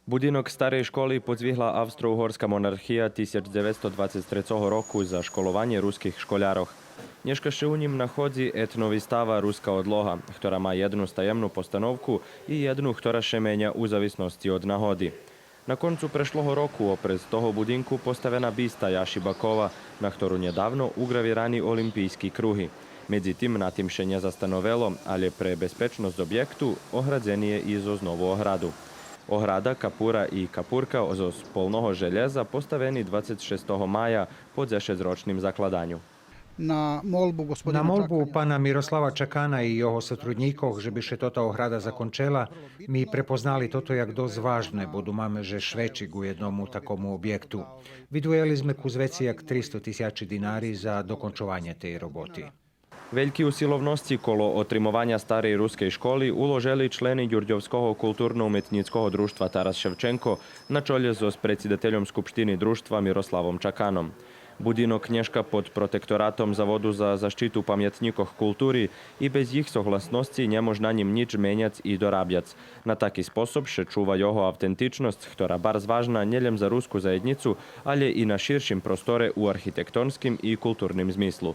Budinok starej školy podzvihla Avstro-Uhorská monarchia 1923 roku za školovanie ruských škoľároch. Dneška še u ním nachodzi etnovistava Ruska odloha, ktorá má jednu stajemnú postanovku i jednu, ktorá še menja u zavisnosti od nahody. Na koncu prešloho roku oprez toho budinku postavena bista Jaši Bakova, na ktorú nedávno ugravirani olimpijski kruhy. Medzi tým na tým še nezastanovelo, ale pre bezpečnosť objektu ohradzenie i zo znovu ohradu. Ohrada, kapura i kapurka zo spolnoho željeza postaveni 26. maja pod 6-ročným zakladanju. Na molbu pana Miroslava Čakana i jeho сотрудников, že by še tota ohrada zakončela, mi prepoznali toto jak dosť vážne, bodu máme že švečik u jednomu takomu objektu. Vidujeli sme kus veci jak 300.000 dinari za dokončovanje tej roboty. Veľký usilovnosti kolo otrimovania starej ruskej školy uložili členi Ďurďovského kulturno-umetnického društva Taras Ševčenko na čole so predsjedateljom Skupštiny društva Miroslavom Čakanom. Budinok Kneška pod protektoratom Zavodu za zaštitu pamiętników kultury i bez ich sohlasnosti nemož na nim nič menjac i dorabiac. Na taki sposób še čuva jeho autentičnosť, ktorá barz vážna nielen za rusku zajednicu, ale i na širším prostore u architektonskim i kulturnim zmyslu.